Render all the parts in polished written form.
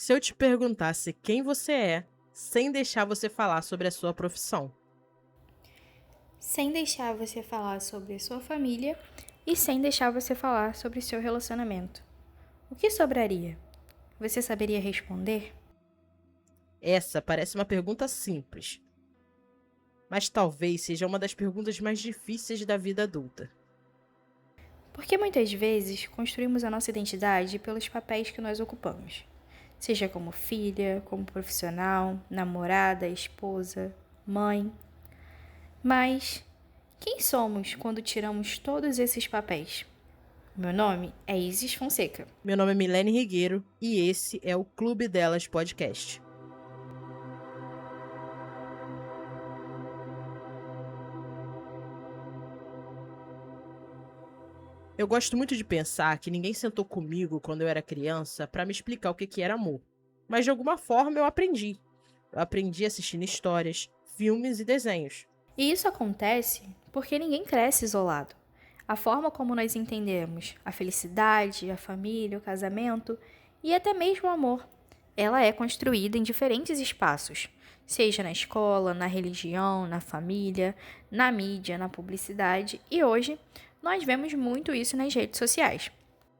Se eu te perguntasse quem você é, sem deixar você falar sobre a sua profissão? Sem deixar você falar sobre sua família e sem deixar você falar sobre seu relacionamento. O que sobraria? Você saberia responder? Essa parece uma pergunta simples, mas talvez seja uma das perguntas mais difíceis da vida adulta. Porque muitas vezes construímos a nossa identidade pelos papéis que nós ocupamos, seja como filha, como profissional, namorada, esposa, mãe. Mas quem somos quando tiramos todos esses papéis? Meu nome é Isis Fonseca. Meu nome é Milene Rigueiro e esse é o Clube Delas Podcast. Eu gosto muito de pensar que ninguém sentou comigo quando eu era criança para me explicar o que era amor. Mas de alguma forma eu aprendi. Eu aprendi assistindo histórias, filmes e desenhos. E isso acontece porque ninguém cresce isolado. A forma como nós entendemos a felicidade, a família, o casamento e até mesmo o amor, ela é construída em diferentes espaços, seja na escola, na religião, na família, na mídia, na publicidade e hoje nós vemos muito isso nas redes sociais.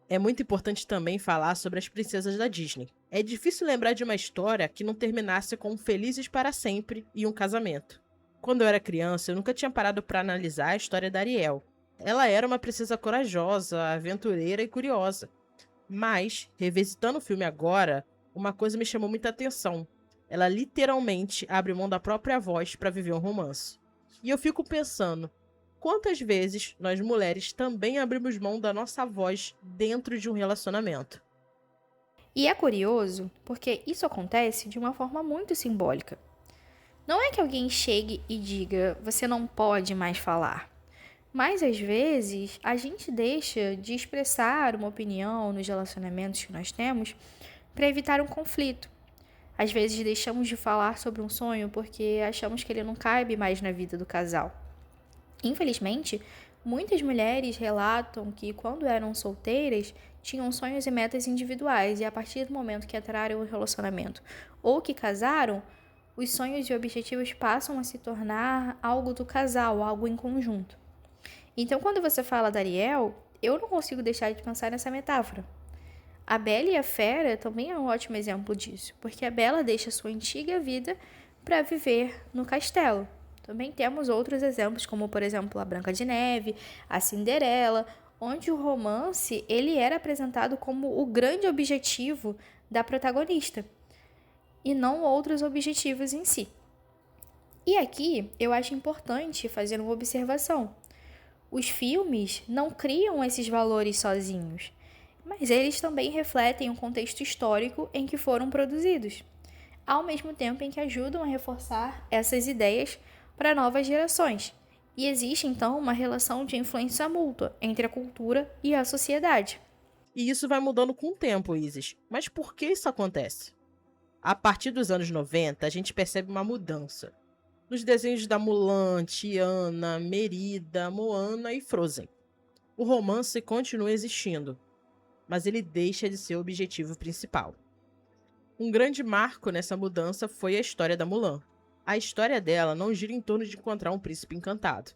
É muito importante também falar sobre as princesas da Disney. É difícil lembrar de uma história que não terminasse com felizes para sempre e um casamento. Quando eu era criança, eu nunca tinha parado para analisar a história da Ariel. Ela era uma princesa corajosa, aventureira e curiosa. Mas, revisitando o filme agora, uma coisa me chamou muita atenção. Ela literalmente abre mão da própria voz para viver um romance. E eu fico pensando, quantas vezes nós mulheres também abrimos mão da nossa voz dentro de um relacionamento? E é curioso porque isso acontece de uma forma muito simbólica. Não é que alguém chegue e diga, você não pode mais falar. Mas às vezes a gente deixa de expressar uma opinião nos relacionamentos que nós temos para evitar um conflito. Às vezes deixamos de falar sobre um sonho porque achamos que ele não cabe mais na vida do casal. Infelizmente, muitas mulheres relatam que quando eram solteiras tinham sonhos e metas individuais e a partir do momento que entraram em um relacionamento ou que casaram, os sonhos e objetivos passam a se tornar algo do casal, algo em conjunto. Então, quando você fala da Ariel, eu não consigo deixar de pensar nessa metáfora. A Bela e a Fera também é um ótimo exemplo disso, porque a Bela deixa sua antiga vida para viver no castelo. Também temos outros exemplos, como por exemplo a Branca de Neve, a Cinderela, onde o romance ele era apresentado como o grande objetivo da protagonista e não outros objetivos em si. E aqui eu acho importante fazer uma observação. Os filmes não criam esses valores sozinhos, mas eles também refletem o contexto histórico em que foram produzidos, ao mesmo tempo em que ajudam a reforçar essas ideias para novas gerações. E existe então uma relação de influência mútua entre a cultura e a sociedade. E isso vai mudando com o tempo, Isis. Mas por que isso acontece? A partir dos anos 90, a gente percebe uma mudança. Nos desenhos da Mulan, Tiana, Merida, Moana e Frozen. O romance continua existindo, mas ele deixa de ser o objetivo principal. Um grande marco nessa mudança foi a história da Mulan. A história dela não gira em torno de encontrar um príncipe encantado.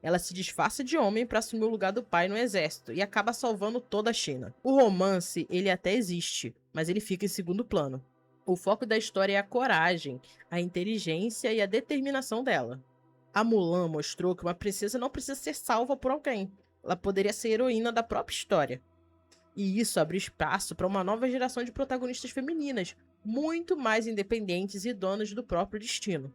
Ela se disfarça de homem para assumir o lugar do pai no exército e acaba salvando toda a China. O romance, ele até existe, mas ele fica em segundo plano. O foco da história é a coragem, a inteligência e a determinação dela. A Mulan mostrou que uma princesa não precisa ser salva por alguém. Ela poderia ser heroína da própria história. E isso abriu espaço para uma nova geração de protagonistas femininas, muito mais independentes e donas do próprio destino.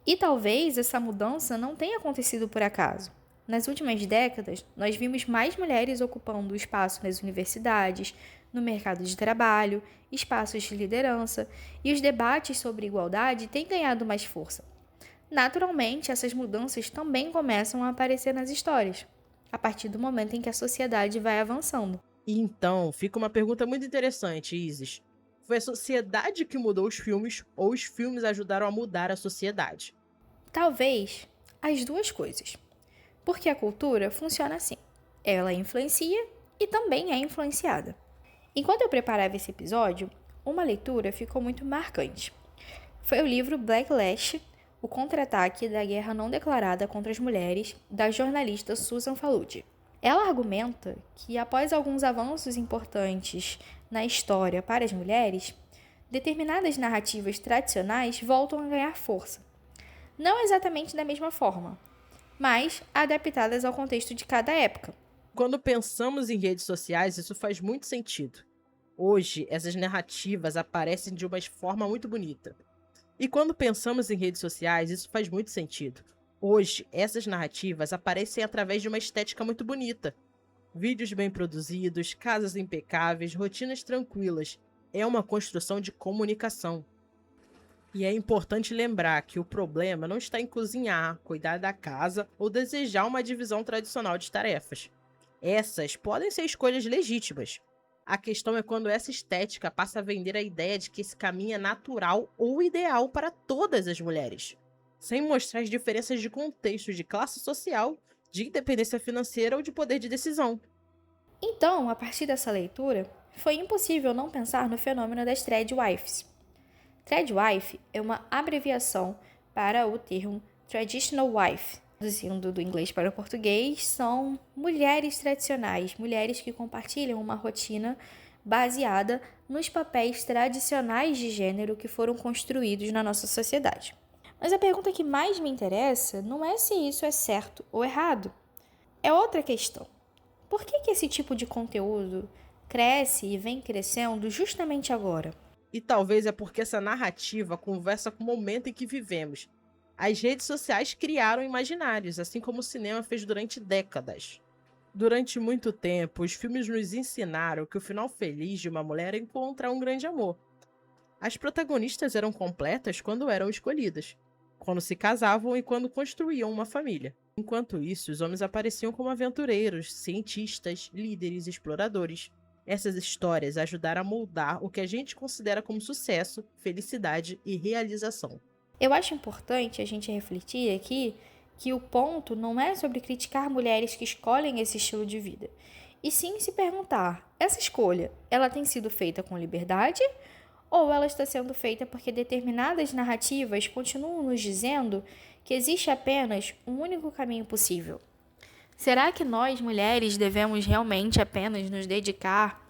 E talvez essa mudança não tenha acontecido por acaso. Nas últimas décadas, nós vimos mais mulheres ocupando espaço nas universidades, no mercado de trabalho, espaços de liderança, e os debates sobre igualdade têm ganhado mais força. Naturalmente, essas mudanças também começam a aparecer nas histórias, a partir do momento em que a sociedade vai avançando. E então, fica uma pergunta muito interessante, Isis. Foi a sociedade que mudou os filmes ou os filmes ajudaram a mudar a sociedade? Talvez as duas coisas. Porque a cultura funciona assim. Ela influencia e também é influenciada. Enquanto eu preparava esse episódio, uma leitura ficou muito marcante. Foi o livro Backlash, o contra-ataque da guerra não declarada contra as mulheres, da jornalista Susan Faludi. Ela argumenta que, após alguns avanços importantes na história para as mulheres, determinadas narrativas tradicionais voltam a ganhar força. Não exatamente da mesma forma, mas adaptadas ao contexto de cada época. Quando pensamos em redes sociais, isso faz muito sentido. Hoje, essas narrativas aparecem de uma forma muito bonita. E quando pensamos em redes sociais, isso faz muito sentido. Hoje, essas narrativas aparecem através de uma estética muito bonita. Vídeos bem produzidos, casas impecáveis, rotinas tranquilas. É uma construção de comunicação. E é importante lembrar que o problema não está em cozinhar, cuidar da casa ou desejar uma divisão tradicional de tarefas. Essas podem ser escolhas legítimas. A questão é quando essa estética passa a vender a ideia de que esse caminho é natural ou ideal para todas as mulheres, sem mostrar as diferenças de contexto, de classe social, de independência financeira ou de poder de decisão. Então, a partir dessa leitura, foi impossível não pensar no fenômeno das tradwives. Tradwife é uma abreviação para o termo traditional wife. Traduzindo do inglês para o português, são mulheres tradicionais, mulheres que compartilham uma rotina baseada nos papéis tradicionais de gênero que foram construídos na nossa sociedade. Mas a pergunta que mais me interessa não é se isso é certo ou errado. É outra questão. Por que esse tipo de conteúdo cresce e vem crescendo justamente agora? E talvez é porque essa narrativa conversa com o momento em que vivemos. As redes sociais criaram imaginários, assim como o cinema fez durante décadas. Durante muito tempo, os filmes nos ensinaram que o final feliz de uma mulher é encontrar um grande amor. As protagonistas eram completas quando eram escolhidas, quando se casavam e quando construíam uma família. Enquanto isso, os homens apareciam como aventureiros, cientistas, líderes, exploradores. Essas histórias ajudaram a moldar o que a gente considera como sucesso, felicidade e realização. Eu acho importante a gente refletir aqui que o ponto não é sobre criticar mulheres que escolhem esse estilo de vida, e sim se perguntar, essa escolha, ela tem sido feita com liberdade ou ela está sendo feita porque determinadas narrativas continuam nos dizendo que existe apenas um único caminho possível? Será que nós, mulheres, devemos realmente apenas nos dedicar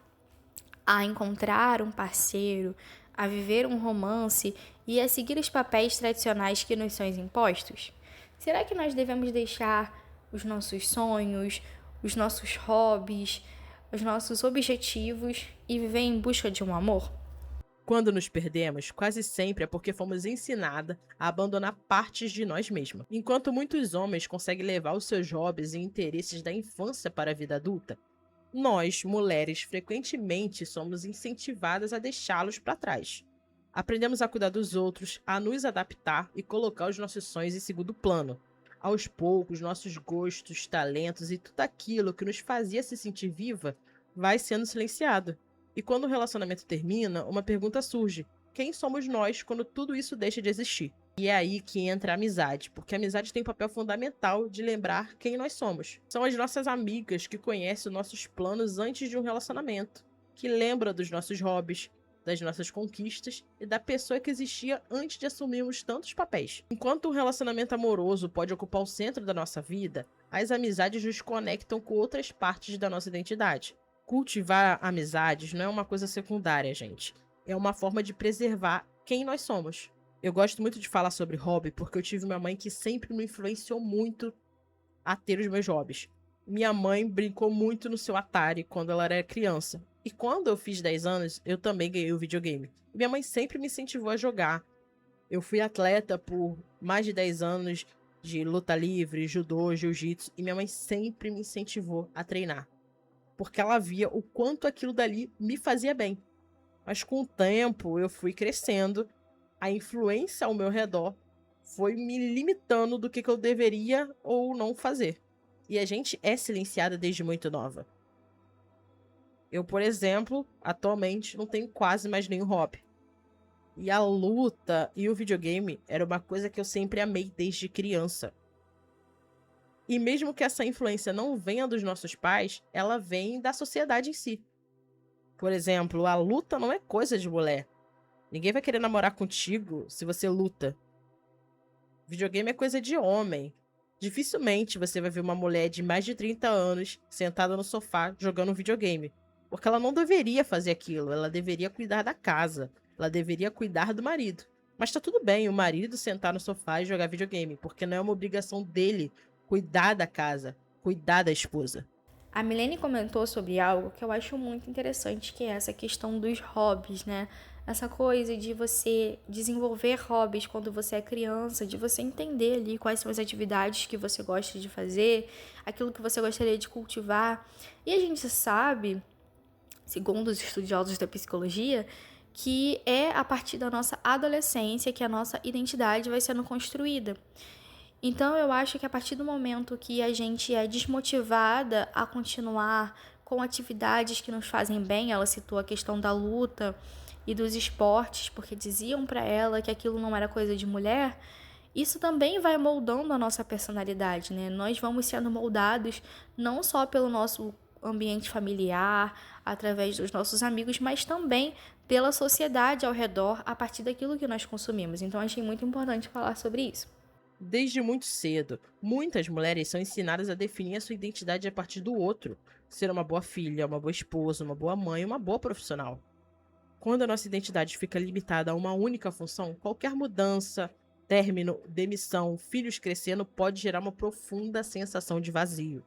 a encontrar um parceiro, a viver um romance e a seguir os papéis tradicionais que nos são impostos? Será que nós devemos deixar os nossos sonhos, os nossos hobbies, os nossos objetivos e viver em busca de um amor? Quando nos perdemos, quase sempre é porque fomos ensinadas a abandonar partes de nós mesmas. Enquanto muitos homens conseguem levar os seus hobbies e interesses da infância para a vida adulta, nós, mulheres, frequentemente somos incentivadas a deixá-los para trás. Aprendemos a cuidar dos outros, a nos adaptar e colocar os nossos sonhos em segundo plano. Aos poucos, nossos gostos, talentos e tudo aquilo que nos fazia se sentir viva vai sendo silenciado. E quando o relacionamento termina, uma pergunta surge: quem somos nós quando tudo isso deixa de existir? E é aí que entra a amizade, porque a amizade tem um papel fundamental de lembrar quem nós somos. São as nossas amigas que conhecem os nossos planos antes de um relacionamento, que lembram dos nossos hobbies, das nossas conquistas e da pessoa que existia antes de assumirmos tantos papéis. Enquanto um relacionamento amoroso pode ocupar o centro da nossa vida, as amizades nos conectam com outras partes da nossa identidade. Cultivar amizades não é uma coisa secundária, gente. É uma forma de preservar quem nós somos. Eu gosto muito de falar sobre hobby porque eu tive uma mãe que sempre me influenciou muito a ter os meus hobbies. Minha mãe brincou muito no seu Atari quando ela era criança. E quando eu fiz 10 anos, eu também ganhei o videogame. Minha mãe sempre me incentivou a jogar. Eu fui atleta por mais de 10 anos de luta livre, judô, jiu-jitsu, e minha mãe sempre me incentivou a treinar. Porque ela via o quanto aquilo dali me fazia bem. Mas com o tempo eu fui crescendo, a influência ao meu redor foi me limitando do que eu deveria ou não fazer. E a gente é silenciada desde muito nova. Eu, por exemplo, atualmente não tenho quase mais nenhum hobby. E a luta e o videogame era uma coisa que eu sempre amei desde criança. E mesmo que essa influência não venha dos nossos pais, ela vem da sociedade em si. Por exemplo, a luta não é coisa de mulher. Ninguém vai querer namorar contigo se você luta. Videogame é coisa de homem. Dificilmente você vai ver uma mulher de mais de 30 anos sentada no sofá jogando um videogame. Porque ela não deveria fazer aquilo, ela deveria cuidar da casa, ela deveria cuidar do marido. Mas tá tudo bem o marido sentar no sofá e jogar videogame, porque não é uma obrigação dele cuidar da casa, cuidar da esposa. A Milene comentou sobre algo que eu acho muito interessante, que é essa questão dos hobbies, né? Essa coisa de você desenvolver hobbies quando você é criança, de você entender ali quais são as atividades que você gosta de fazer, aquilo que você gostaria de cultivar. E a gente sabe, segundo os estudiosos da psicologia, que é a partir da nossa adolescência que a nossa identidade vai sendo construída. Então, eu acho que a partir do momento que a gente é desmotivada a continuar com atividades que nos fazem bem, ela citou a questão da luta e dos esportes, porque diziam para ela que aquilo não era coisa de mulher, isso também vai moldando a nossa personalidade, né? Nós vamos sendo moldados não só pelo nosso ambiente familiar, através dos nossos amigos, mas também pela sociedade ao redor, a partir daquilo que nós consumimos. Então, achei muito importante falar sobre isso. Desde muito cedo, muitas mulheres são ensinadas a definir a sua identidade a partir do outro. Ser uma boa filha, uma boa esposa, uma boa mãe, uma boa profissional. Quando a nossa identidade fica limitada a uma única função, qualquer mudança, término, demissão, filhos crescendo pode gerar uma profunda sensação de vazio.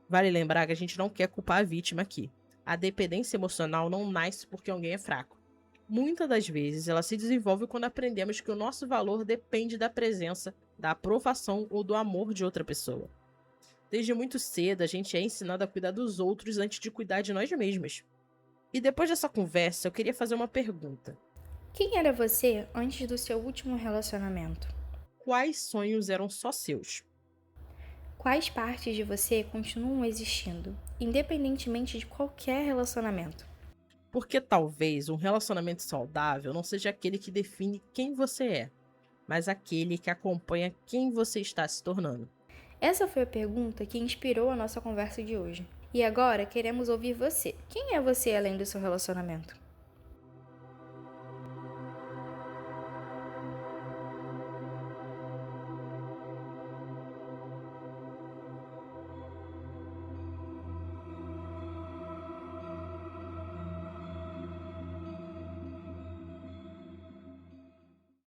Vale lembrar que a gente não quer culpar a vítima aqui. A dependência emocional não nasce porque alguém é fraco. Muitas das vezes ela se desenvolve quando aprendemos que o nosso valor depende da presença, da aprovação ou do amor de outra pessoa. Desde muito cedo a gente é ensinado a cuidar dos outros antes de cuidar de nós mesmos. E depois dessa conversa eu queria fazer uma pergunta. Quem era você antes do seu último relacionamento? Quais sonhos eram só seus? Quais partes de você continuam existindo, independentemente de qualquer relacionamento? Porque talvez um relacionamento saudável não seja aquele que define quem você é, mas aquele que acompanha quem você está se tornando. Essa foi a pergunta que inspirou a nossa conversa de hoje. E agora queremos ouvir você. Quem é você além do seu relacionamento?